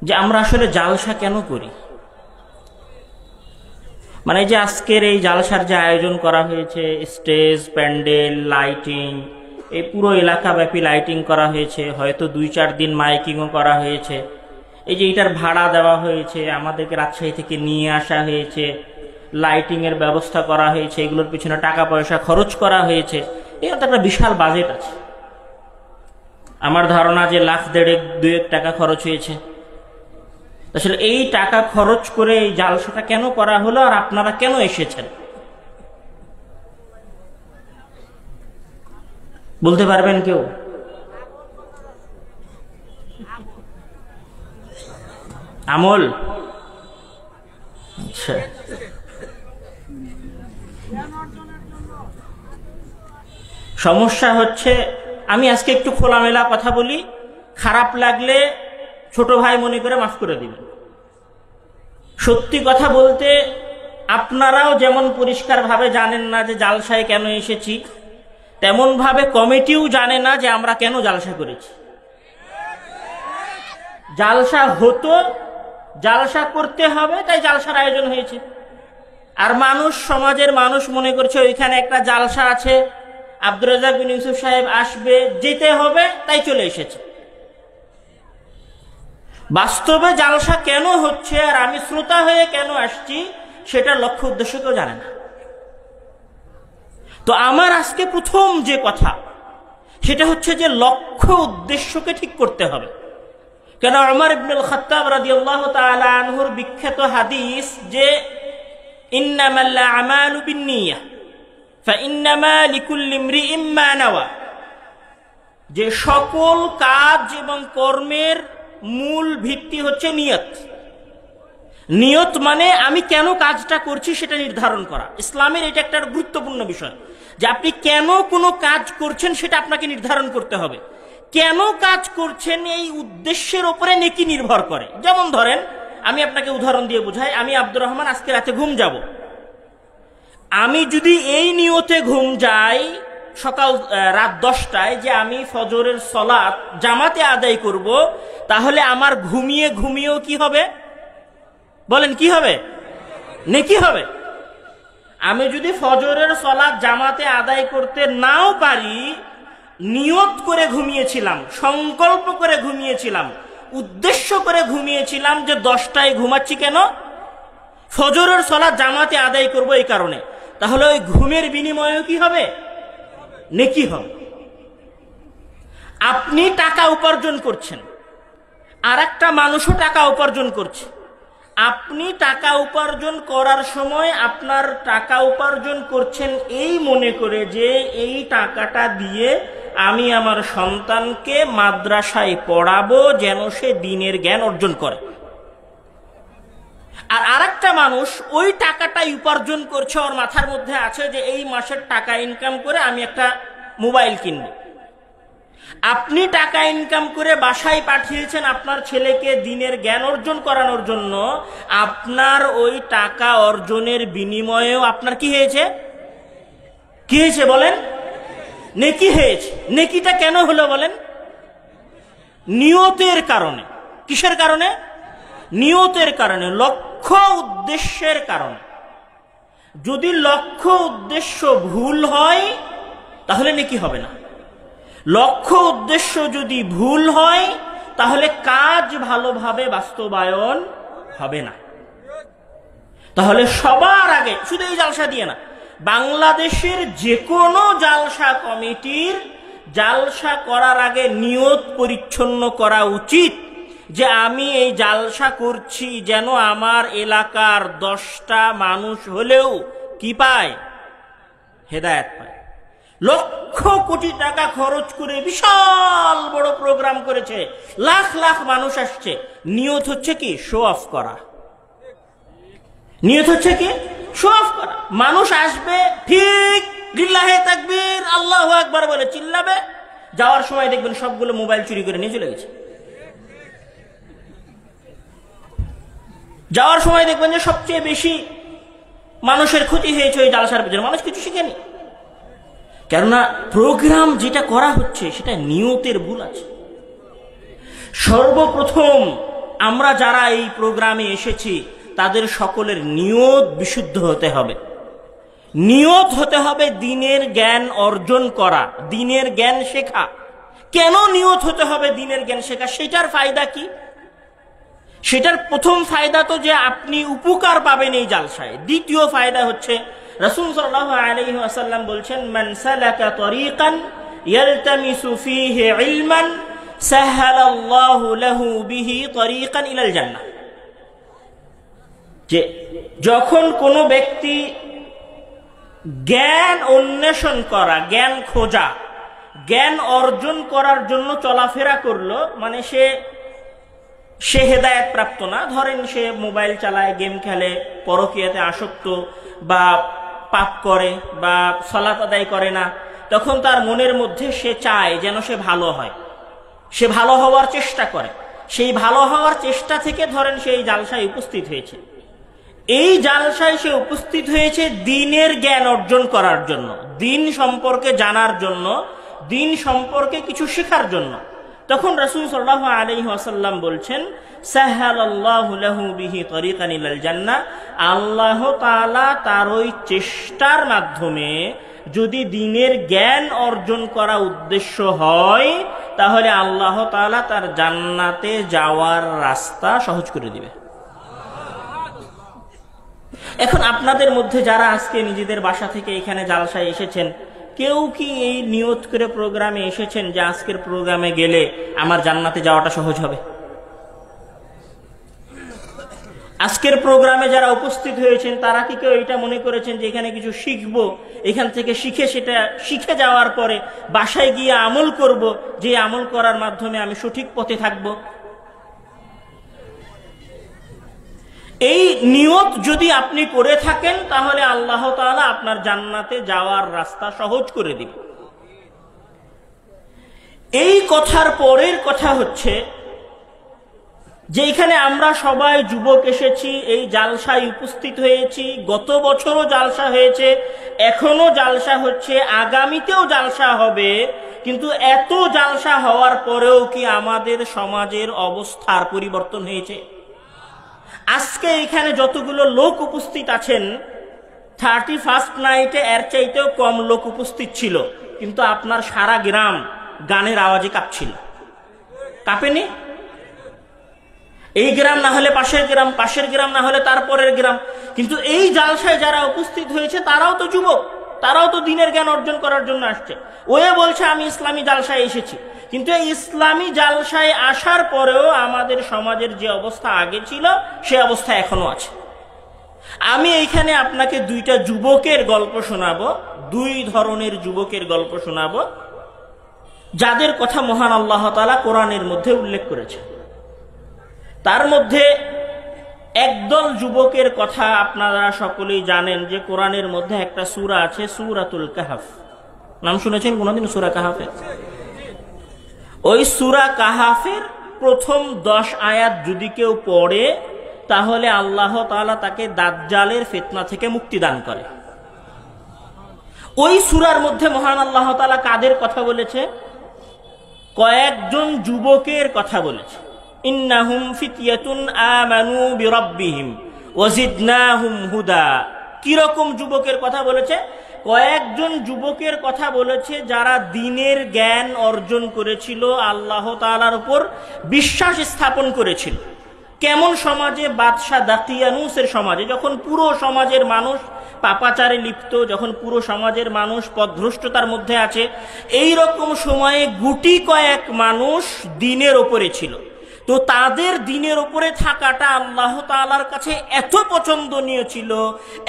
যে আমরা আসলে জালসা কেন করি। মানে যে আজকের এই জালসার যে আয়োজন করা হয়েছে, স্টেজ, প্যান্ডেল, লাইটিং, এই পুরো এলাকাব্যাপী লাইটিং করা হয়েছে, হয়তো 2-4 দিন মাইকিংও করা হয়েছে, এই যে এটার ভাড়া দেওয়া হয়েছে, আমাদেরকে রাজশাহী থেকে নিয়ে আসা হয়েছে, লাইটিং এর ব্যবস্থা করা হয়েছে, এগুলোর পিছনে টাকা পয়সা খরচ করা হয়েছে, এর তো একটা বিশাল বাজেট আছে। আমার ধারণা যে 1.5-2 টাকা খরচ হয়েছে। আসলে এই টাকা খরচ করে এই জালসাটা কেন করা হলো, আর আপনারা কেন এসেছেন বলতে পারবেন কেউ? আমল, আচ্ছা, সমস্যা হচ্ছে আমি আজকে একটু খোলামেলা কথা বলি, খারাপ লাগলে ছোট ভাই মনে করে মাফ করে দিবেন। সত্যি কথা বলতে আপনারাও যেমন পরিষ্কার ভাবে জানেন না যে জালসায় কেন এসেছি, তেমন ভাবে কমিটিও জানে না যে আমরা কেন জালসা করেছি। জালসা হতো, জালসা করতে হবে, তাই জালসার আয়োজন হয়েছে। আর মানুষ, সমাজের মানুষ মনে করছে ওইখানে একটা জালসা আছে, আব্দুর রাজ্জাক বিন ইউসুফ সাহেব আসবে, যেতে হবে, তাই চলে এসেছে। বাস্তবে জালসা কেন হচ্ছে আর আমি শ্রোতা হয়ে কেন আসছি সেটা লক্ষ্য উদ্দেশ্য কেউ জানে না। তো আমার আজকে প্রথম যে কথা সেটা হচ্ছে যে লক্ষ্য উদ্দেশ্যকে ঠিক করতে হবে। কেন উমর ইবনুল খাত্তাব রাদিয়াল্লাহু তাআলা আনহুর বিখ্যাত হাদিস যে ইন্নামাল আমালু বিন্নিয়াহ ফাইন্নামা লিকুল্লি ইমরিইম মা নাওয়া, যে সকল কাজ এবং কর্মের মূল ভিত্তি হচ্ছে নিয়ত। নিয়ত মানে আমি কেন কাজটা করছি সেটা নির্ধারণ করা। ইসলামের এটা একটা গুরুত্বপূর্ণ বিষয় যে আপনি কেন কোনো কাজ করছেন সেটা আপনাকে নির্ধারণ করতে হবে। কেন কাজ করছেন এই উদ্দেশ্যের উপরে নেকি নির্ভর করে। যেমন ধরেন, আমি আপনাকে উদাহরণ দিয়ে বুঝাই। আমি আব্দুর রহমান আজকে রাতে ঘুম যাব, আমি যদি এই নিয়তে ঘুম যাই সকাল রাত 10টায় যে আমি ফজরের সালাত জামাতে আদায় করব, তাহলে আমার ঘুমিয়ে ঘুমিয়েও কি হবে বলেন? কি হবে? নেকি হবে। আমি যদি ফজরের সালাত জামাতে আদায় করতে নাও পারি, নিয়ত করে ঘুমিয়েছিলাম, সংকল্প করে ঘুমিয়েছিলাম, উদ্দেশ্য করে ঘুমিয়েছিলাম যে 10টায় ঘুমাচ্ছি কেন, ফজরের সালাত জামাতে আদায় করব এই কারণে, তাহলে ওই ঘুমের বিনিময়ে কি হবে? নেকি হবে। আপনি টাকা উপার্জন করছেন, আর একটা মানুষও টাকা উপার্জন করছে। আপনি টাকা উপার্জন করার সময় আপনার টাকা উপার্জন করছেন এই মনে করে যে এই টাকাটা দিয়ে আমি আমার সন্তানকে মাদ্রাসায় পড়াবো যেন সে দ্বীনের জ্ঞান অর্জন করে। আর আরেকটা মানুষ ওই টাকাটাই উপার্জন করছে, ওর মাথার মধ্যে আছে যে এই মাসের টাকা ইনকাম করে আমি একটা মোবাইল কিনব। আপনি টাকা ইনকাম করে বাসায় পাঠিয়েছেন আপনার ছেলেকে দ্বীনের জ্ঞান অর্জন করানোর জন্য। আপনার ওই টাকা অর্জনের বিনিময়েও আপনার কি হয়েছে? কি হয়েছে বলেন? নেকি হয়েছে। নেকিটা কেন হলো বলেন? নিয়তের কারণে। কিসের কারণে? নিয়তের কারণে, লক্ষ্য উদ্দেশ্যের কারণে। যদি লক্ষ্য উদ্দেশ্য ভুল হয় তাহলে নেকি হবে না। লক্ষ্য উদ্দেশ্য যদি ভুল হয় তাহলে কাজ ভালোভাবে বাস্তবায়ন হবে না। তাহলে সবার আগে, শুধু এই জালসা দিয়ে না, বাংলাদেশের যে কোনো জালসা কমিটির জালসা করার আগে নিয়ত পরিচ্ছন্ন করা উচিত যে আমি এই জালসা করছি যেন আমার এলাকার 10টা মানুষ হলেও কি পায়? হেদায়েত পায়। লক্ষ কোটি টাকা খরচ করে বিশাল বড় প্রোগ্রাম করেছে, লাখ লাখ মানুষ আসছে, নিয়ত হচ্ছে কি? শো অফ করা। নিয়ত হচ্ছে কি? শো অফ করা। মানুষ আসবে ঠিক লিল্লাহে তাকবীর আল্লাহু আকবার বলে চিল্লাবে, যাওয়ার সময় দেখবেন সবগুলো মোবাইল চুরি করে নিয়ে চলে গেছে। যাওয়ার সময় দেখবেন যে সবচেয়ে বেশি মানুষের ক্ষতি হয়েছে ওই জালসার পেছনে, মানুষ কিছু শিখেনি। কেননা প্রোগ্রাম যেটা করা হচ্ছে সেটা নিয়তের ভুল আছে। সর্বপ্রথম আমরা যারা এই প্রোগ্রামে এসেছি তাদের সকলের নিয়ত বিশুদ্ধ হতে হবে। নিয়ত হতে হবে দ্বীনের জ্ঞান অর্জন করা, দ্বীনের জ্ঞান শেখা। কেন নিয়ত হতে হবে দ্বীনের জ্ঞান শেখা? সেটার ফায়দা কি? সেটার প্রথম ফায়দা তো যে আপনি উপকার পাবেন এই জালসায়। দ্বিতীয় ফায়দা হচ্ছে রাসূল সাল্লাল্লাহু আলাইহি ওয়াসাল্লাম বলছেন, মান সালাকা তরিকান ইয়ালতামিসু ফীহি ইলমান সাহালাল্লাহু লাহু বিহি তরিকান ইলাল জান্নাহ। যে যখন কোনো ব্যক্তি জ্ঞান অন্বেষণ করা, জ্ঞান খোঁজা, জ্ঞান অর্জন করার জন্য চলাফেরা করলো, মানে সে হেদায়েত প্রাপ্ত না, ধরেন সে মোবাইল চালায়, গেম খেলে, পরকীয়াতে আসক্ত, বা পাপ করে, বা সালাত আদায় করে না, তখন তার মনের মধ্যে সে চায় যেন সে ভালো হয়, সে ভালো হওয়ার চেষ্টা করে। সেই ভালো হওয়ার চেষ্টা থেকে ধরেন সে এই জালসায় উপস্থিত হয়েছে। এই জালসায় সে উপস্থিত হয়েছে দ্বীনের জ্ঞান অর্জন করার জন্য, দ্বীন সম্পর্কে জানার জন্য, দ্বীন সম্পর্কে কিছু শেখার জন্য। তখন রাসূল সাল্লাল্লাহু আলাইহি ওয়াসাল্লাম বলছেন, সাহালাল্লাহু লাহু বিহি তরিকান ইলাল জান্নাহ। আল্লাহ তাআলা তার ওই চেষ্টার মাধ্যমে যদি দ্বীনের জ্ঞান অর্জন করা উদ্দেশ্য হয়, তাহলে আল্লাহ তাআলা তার জান্নাতে যাওয়ার রাস্তা সহজ করে দিবে। এখন আপনাদের মধ্যে যারা আজকে নিজেদের বাসা থেকে এখানে জালসায় এসেছেন, কেউ কি এই নিয়ত করে প্রোগ্রামে এসেছেন যে আজকের প্রোগ্রামে গেলে আমার জান্নাতে যাওয়াটা সহজ হবে? আজকের প্রোগ্রামে যারা উপস্থিত হয়েছেন তারা কি কেউ এটা মনে করেছেন যে এখানে কিছু শিখবো, এখান থেকে সেটা শিখে যাওয়ার পরে বাসায় গিয়ে আমল করব, যে আমল করার মাধ্যমে আমি সঠিক পথে থাকব? এই নিয়ত যদি আপনি করে থাকেন তাহলে আল্লাহ তাআলা আপনার জান্নাতে যাওয়ার রাস্তা সহজ করে দিবে। এই কথার পরের কথা হচ্ছে যে এখানে আমরা সবাই যুবক এসেছি, এই জালসায় উপস্থিত হয়েছি, গত বছরও জালসা হয়েছে, এখনো জালসা হচ্ছে, আগামীতেও জালসা হবে, কিন্তু এত জালসা হওয়ার পরেও কি আমাদের সমাজের অবস্থার পরিবর্তন হয়েছে? আজকে এখানে যতগুলো লোক উপস্থিত আছেন, 31st নাইটে এর চাইতেও কম লোক উপস্থিত ছিল, কিন্তু আপনার সারা গ্রাম গানের আওয়াজে কাঁপছিল। কাঁপেনি? এই গ্রাম না হলে পাশের গ্রাম, পাশের গ্রাম না হলে তারপরের গ্রাম। কিন্তু এই জালসায় যারা উপস্থিত হয়েছে তারাও তো যুবক, তারাও তো দ্বীনের জ্ঞান অর্জন করার জন্য আসছে। ওয়ে বলছে আমি ইসলামী জালসায় এসেছি, কিন্তু এই ইসলামী জালসায় আসার পরেও আমাদের সমাজের যে অবস্থা আগে ছিল সে অবস্থা এখনো আছে। আমি এইখানে আপনাকে দুইটা যুবকের গল্প শোনাবো, দুই ধরনের যুবকের গল্প শোনাবো, যাদের কথা মহান আল্লাহ তাআলা কোরআনের মধ্যে উল্লেখ করেছে। তার মধ্যে একদল যুবকের কথা আপনারা সকলেই জানেন যে কোরআনের মধ্যে একটা সূরা আছে, সূরাতুল কাহাফ। নাম শুনেছেন কোনদিন সূরা কাহাফের? ওই সূরা কাহাফের প্রথম 10 আয়াত যদি কেউ পড়ে তাহলে আল্লাহ তাআলা তাকে দাজ্জালের ফিতনা থেকে মুক্তি দান করে। ওই সূরার মধ্যে মহান আল্লাহ তাআলা কাদের কথা বলেছে? কয়েকজন যুবকের কথা বলেছে। ইন্নাহুম ফিতয়াতুন আমানু বিরাব্বিহিম ওয়াজিদনাহুম হুদা। কি রকম যুবকের কথা বলেছে? কয়েকজন যুবকের কথা বলেছে যারা দ্বীনের জ্ঞান অর্জন করেছিল, আল্লাহ তাআলার উপর বিশ্বাস স্থাপন করেছিল। কেমন সমাজে? বাদশাহ দাকিয়ানুসের সমাজে, যখন পুরো সমাজের মানুষ পাপাচারে লিপ্ত, যখন পুরো সমাজের মানুষ পথভ্রষ্টতার মধ্যে আছে, এই রকম সময়ে গুটি কয়েক মানুষ দ্বীনের ওপরে ছিল। তো তাদের দ্বীনের উপরে থাকাটা আল্লাহ তাআলার কাছে এত পছন্দনীয় ছিল,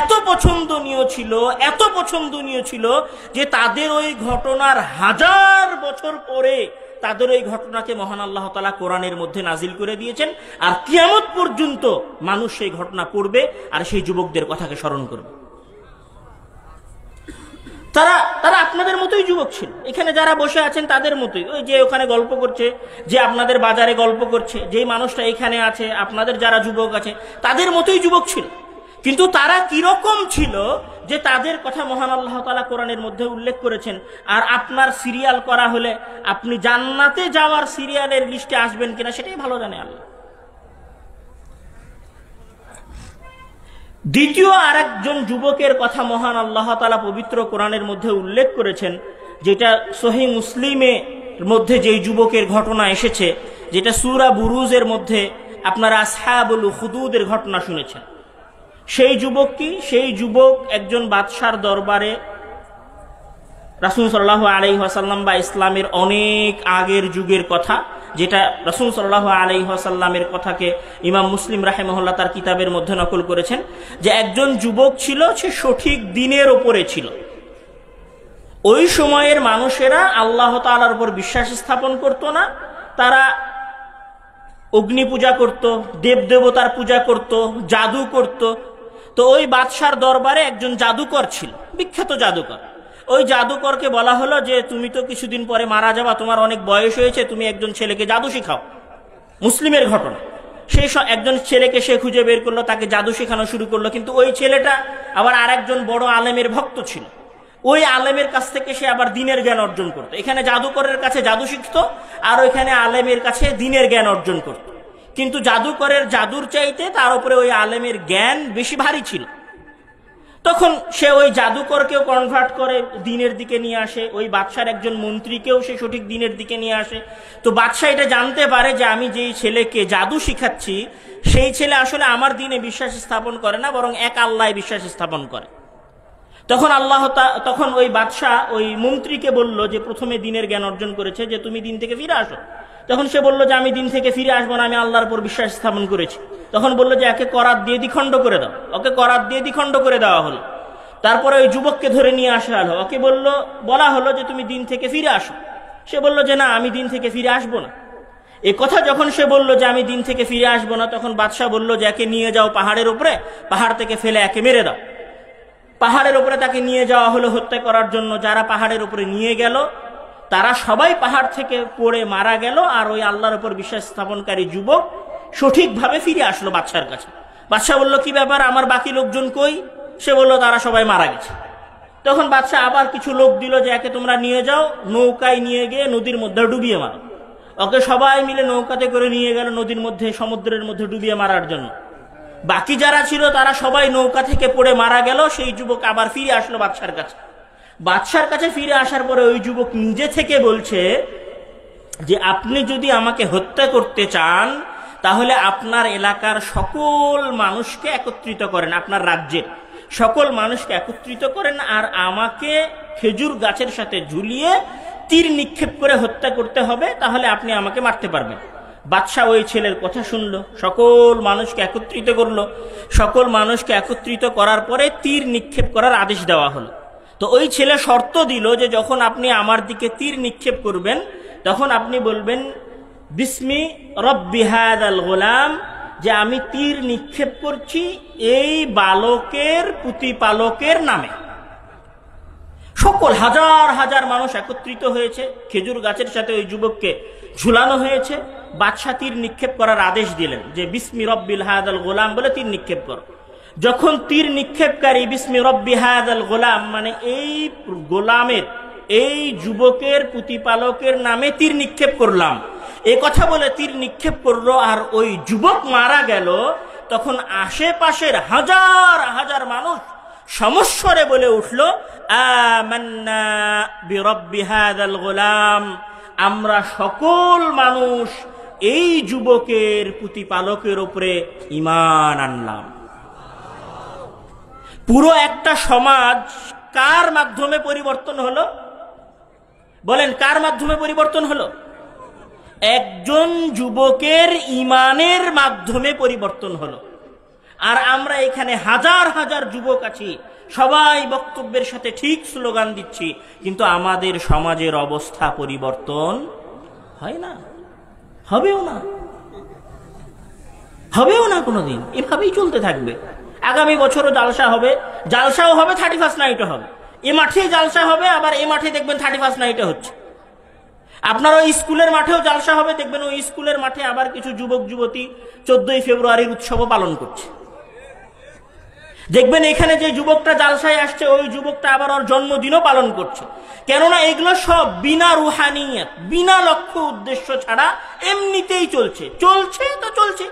এত পছন্দনীয় ছিল, এত পছন্দনীয় ছিল যে তাদের ওই ঘটনার 1000 বছর পরে তাদের ওই ঘটনাকে মহান আল্লাহ তাআলা কোরআনের মধ্যে নাজিল করে দিয়েছেন। আর কিয়ামত পর্যন্ত মানুষ সেই ঘটনা পড়বে আর সেই যুবকদের কথাকে স্মরণ করবে। তারা আপনাদের মতোই যুবক ছিল। এখানে যারা বসে আছেন তাদের মতোই, ওই যে ওখানে গল্প করছে, যে আপনাদের বাজারে গল্প করছে, যে মানুষটা এখানে আছে, আপনাদের যারা যুবক আছে তাদের মতোই যুবক ছিল। কিন্তু তারা কিরকম ছিল যে তাদের কথা মহান আল্লাহ তাআলা কোরআনের মধ্যে উল্লেখ করেছেন। আর আপনার সিরিয়াল করা হলে আপনি জান্নাতে যাওয়ার সিরিয়ালের লিস্টে আসবেন কিনা সেটাই ভালো জানে আল্লাহ। দ্বিতীয় আরেকজন যুবকের কথা মহান আল্লাহ তাআলা পবিত্র কোরআনের মধ্যে উল্লেখ করেছেন, যেটা সহিহ মুসলিমের মধ্যে যেই যুবকের ঘটনা এসেছে, যেটা সূরা বুরুজের মধ্যে আপনারা আসহাবুল উখদুদের ঘটনা শুনেছেন। সেই যুবক কি? সেই যুবক একজন বাদশার দরবারে রাসূল সাল্লাল্লাহু আলাইহি ওয়াসাল্লাম বা ইসলামের অনেক আগের যুগের কথা, যেটা রাসূল সাল্লাল্লাহু আলাইহি ওয়াসাল্লামের কথাকে ইমাম মুসলিম রাহিমাহুল্লাহ তার কিতাবের মধ্যে নকল করেছেন, যে একজন যুবক ছিল, সে সঠিক দিনের ওপরে ছিল। ওই সময়ের মানুষেরা আল্লাহ তাআলার উপর বিশ্বাস স্থাপন করত না, তারা অগ্নি পূজা করত, দেবদেবতার পূজা করত, জাদু করত। তো ওই বাদশার দরবারে একজন জাদুকর ছিল, বিখ্যাত জাদুকর। ওই জাদুকরকে বলা হলো যে তুমি তো কিছুদিন পরে মারা যাবা, তোমার অনেক বয়স হয়েছে, তুমি একজন ছেলেকে জাদু শিখাও। মুসলিমের ঘটনা। সেই একজন ছেলেকে সে খুঁজে বের করলো, তাকে জাদু শেখানো শুরু করলো। কিন্তু ওই ছেলেটা আবার আরেকজন বড় আলেমের ভক্ত ছিল। ওই আলেমের কাছ থেকে সে আবার দিনের জ্ঞান অর্জন করতো। এখানে জাদুকরের কাছে জাদু শিখতো, আর ওইখানে আলেমের কাছে দিনের জ্ঞান অর্জন করত। কিন্তু জাদুকরের জাদুর চাইতে তার উপরে ওই আলেমের জ্ঞান বেশি ভারী ছিল। তখন সে ওই জাদুকরকেও কনভার্ট করে দিনের দিকে নিয়ে আসে, ওই বাদশার একজন মন্ত্রীকেও সে সঠিক দিনের দিকে নিয়ে আসে। তো বাদশা এটা জানতে পারে যে আমি যেই ছেলেকে জাদু শিখাচ্ছি, সেই ছেলে আসলে আমার দিনে বিশ্বাস স্থাপন করে না, বরং এক আল্লাহয় বিশ্বাস স্থাপন করে। তখন ওই বাদশা ওই মন্ত্রীকে বলল, যে প্রথমে দিনের জ্ঞান অর্জন করেছে, যে তুমি দিন থেকে ফিরে আসো। তখন সে বলল যে আমি দিন থেকে ফিরে আসবো না, আমি আল্লাহর উপর বিশ্বাস স্থাপন করেছি। তখন বলল যে একে করাত দিয়ে দ্বিখণ্ড করে দাও। ওকে করাত দিয়ে দ্বিখণ্ড করে দেওয়া হলো। তারপরে ওই যুবককে ধরে নিয়ে আসা হলো, ওকে বলা হলো যে তুমি দিন থেকে ফিরে আসো। সে বলল যে না, আমি দিন থেকে ফিরে আসবো না। এই কথা যখন সে বলল যে আমি দিন থেকে ফিরে আসবো না, তখন বাদশা বলল যে একে নিয়ে যাও পাহাড়ের উপরে, পাহাড় থেকে ফেলে একে মেরে দাও। পাহাড়ের উপরে তাকে নিয়ে যাওয়া হলো হত্যা করার জন্য। যারা পাহাড়ের উপরে নিয়ে গেল তারা সবাই পাহাড় থেকে পড়ে মারা গেল, আর ওই আল্লাহর উপর বিশ্বাস স্থাপনকারী যুবক সঠিকভাবে ফিরে আসলো বাদশার কাছে। বাদশা বলল কি ব্যাপার, আমার বাকি লোকজন কই? সে বলল তারা সবাই মারা গেছে। তখন বাদশা আবার কিছু লোক দিল যে একে তোমরা নিয়ে যাও, নৌকায় নিয়ে গিয়ে নদীর মধ্যে ডুবিয়ে মারো। ওকে সবাই মিলে নৌকাতে করে নিয়ে গেল নদীর মধ্যে, সমুদ্রের মধ্যে ডুবিয়ে মারার জন্য। বাকি যারা ছিল তারা সবাই নৌকা থেকে পড়ে মারা গেল। সেই যুবক আবার ফিরে আসলো বাদশার কাছে। বাদশার কাছে ফিরে আসার পরে ওই যুবক নিজে থেকে বলছে যে আপনি যদি আমাকে হত্যা করতে চান, তাহলে আপনার এলাকার সকল মানুষকে একত্রিত করেন, আপনার রাজ্যের সকল মানুষকে একত্রিত করেন, আর আমাকে খেজুর গাছের সাথে ঝুলিয়ে তীর নিক্ষেপ করে হত্যা করতে হবে, তাহলে আপনি আমাকে মারতে পারবেন। বাদশা ওই ছেলের কথা শুনলো, সকল মানুষকে একত্রিত করলো। সকল মানুষকে একত্রিত করার পরে তীর নিক্ষেপ করার আদেশ দেওয়া হলো। তো ওই ছেলে শর্ত দিল যে যখন আপনি আমার দিকে তীর নিক্ষেপ করবেন, তখন আপনি বলবেন বিসমি রব্বি হাযাল গোলাম, যে আমি তীর নিক্ষেপ করছি এই বালকের প্রতিপালকের নামে। সকল হাজার হাজার মানুষ একত্রিত হয়েছে, খেজুর গাছের সাথে ওই যুবককে ঝুলানো হয়েছে। বাদশা তীর নিক্ষেপ করার আদেশ দিলেন যে বিসমি রব্বিল হাযাল গোলাম বলে তীর নিক্ষেপ করো। যখন তীর নিক্ষেপকারী বিসমি রব্বি হাযাল গোলাম মানে এই গোলামের, এই যুবকের প্রতিপালকের নামে তীর নিক্ষেপ করলাম, এ কথা বলে তীর নিক্ষেপ করলো, আর ওই যুবক মারা গেল, তখন আশেপাশের হাজার হাজার মানুষ সমস্বরে বলে উঠল আমান্না বিরব্বি হাযাল গোলাম, আমরা সকল মানুষ এই যুবকের প্রতিপালকের উপরে ঈমান আনলাম। পুরো একটা সমাজ কার মাধ্যমে পরিবর্তন হলো? বলেন, কার মাধ্যমে পরিবর্তন হলো? একজন যুবকের ঈমানের মাধ্যমে পরিবর্তন হলো। আর আমরা এখানে হাজার হাজার যুবক আছি, সবাই বক্তব্যের সাথে ঠিক স্লোগান দিচ্ছি, কিন্তু আমাদের সমাজের অবস্থা পরিবর্তন হয় না, হবেও না, হবেও না কোনোদিন। এভাবেই চলতে থাকবে। আগামী বছরও জালসা হবে, জালসাও হবে, 31st নাইটও হবে। এ মাঠে জালসা হবে, আবার এ মাঠে দেখবেন 31st নাইটে হচ্ছে। আপনার ওই স্কুলের মাঠেও জালসা হবে, দেখবেন ওই স্কুলের মাঠে আবার কিছু যুবক যুবতী 14ই ফেব্রুয়ারির উৎসবও পালন করছে। দেখবেন এখানে যে যুবকটা জালসায় আসছে, ওই যুবকটা আবার ওর জন্মদিনও পালন করছে। কেননা এগুলো সব বিনা রুহানিয়ত, বিনা লক্ষ্য উদ্দেশ্য ছাড়া এমনিতেই চলছে। চলছে তো চলছে।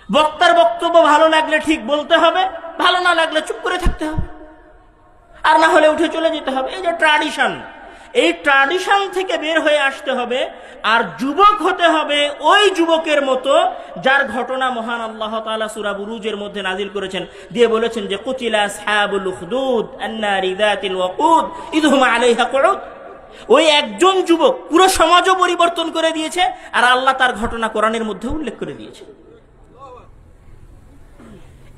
বক্তার বক্তব্য ভালো লাগলে ঠিক বলতে হবে, ভালো না লাগলে চুপ করে থাকতে হবে, আর না হলে উঠে চলে যেতে হবে। এই যে ট্র্যাডিশন, এই ট্র্যাডিশন থেকে বের হয়ে আসতে হবে। আর যুবক হতে হবে ওই যুবকের মতো যার ঘটনা মহান আল্লাহ তাআলা সূরা বুরুজের মধ্যে নাজিল করেছেন, দিয়ে বলেছেন যে কুতিলা আসহাবুল উখদুদ আন্নারি যাতিল ওয়াকুদ ইদহুম আলাইহা কুউদ। ওই একজন যুবক পুরো সমাজও পরিবর্তন করে দিয়েছে, আর আল্লাহ তার ঘটনা কোরআনের মধ্যে উল্লেখ করে দিয়েছে।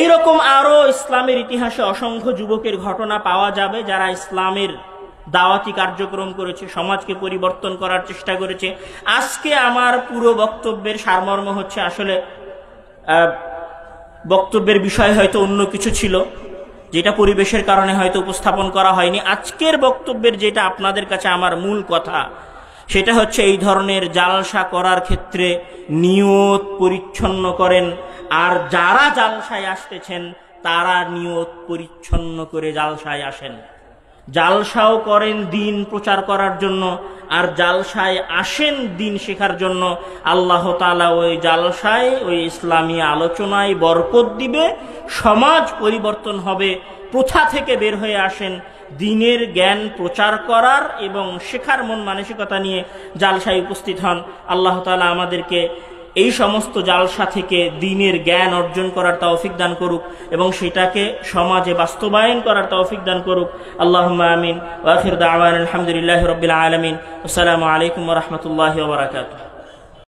এইরকম আরো ইসলামের ইতিহাসে অসংখ্য যুবকের ঘটনা পাওয়া যাবে যারা ইসলামের দাওয়াতি কার্যক্রম করেছে, সমাজকে পরিবর্তন করার চেষ্টা করেছে। আজকে আমার পুরো বক্তব্যের সারমর্ম হচ্ছে, আসলে বক্তব্যের বিষয় হয়তো অন্য কিছু ছিল, যেটা পরিবেশের কারণে হয়তো উপস্থাপন করা হয়নি। আজকের বক্তব্যের যেটা আপনাদের কাছে আমার মূল কথা, সেটা হচ্ছে এই ধরনের জালসা করার ক্ষেত্রে নিয়ত পরিচ্ছন্ন করেন, আর যারা জালসায় আসতেছেন তারা নিয়ত পরিচ্ছন্ন করে জালসায় আসেন। জালসাও করেন দিন প্রচার করার জন্য, আর জালসায় আসেন দিন শেখার জন্য। আল্লাহ তাআলা ওই জালসায়, ওই ইসলামী আলোচনায় বরকত দিবে, সমাজ পরিবর্তন হবে। প্রথা থেকে বের হয়ে আসেন, দিনের জ্ঞান প্রচার করার এবং শেখার মন মানসিকতা নিয়ে জালসায় উপস্থিত হন। আল্লাহ তাআলা আমাদেরকে এই সমস্ত জালসা থেকে দিনের জ্ঞান অর্জন করার তৌফিক দান করুক এবং সেটাকে সমাজে বাস্তবায়ন করার তৌফিক দান করুক। আল্লাহুম্মা আমিন। ওয়া আখিরু দাওয়ানা আলহামদুলিল্লাহি রাব্বিল আলামিন। আসসালামু আলাইকুম ওয়া রাহমাতুল্লাহি ওয়া বারাকাতুহু।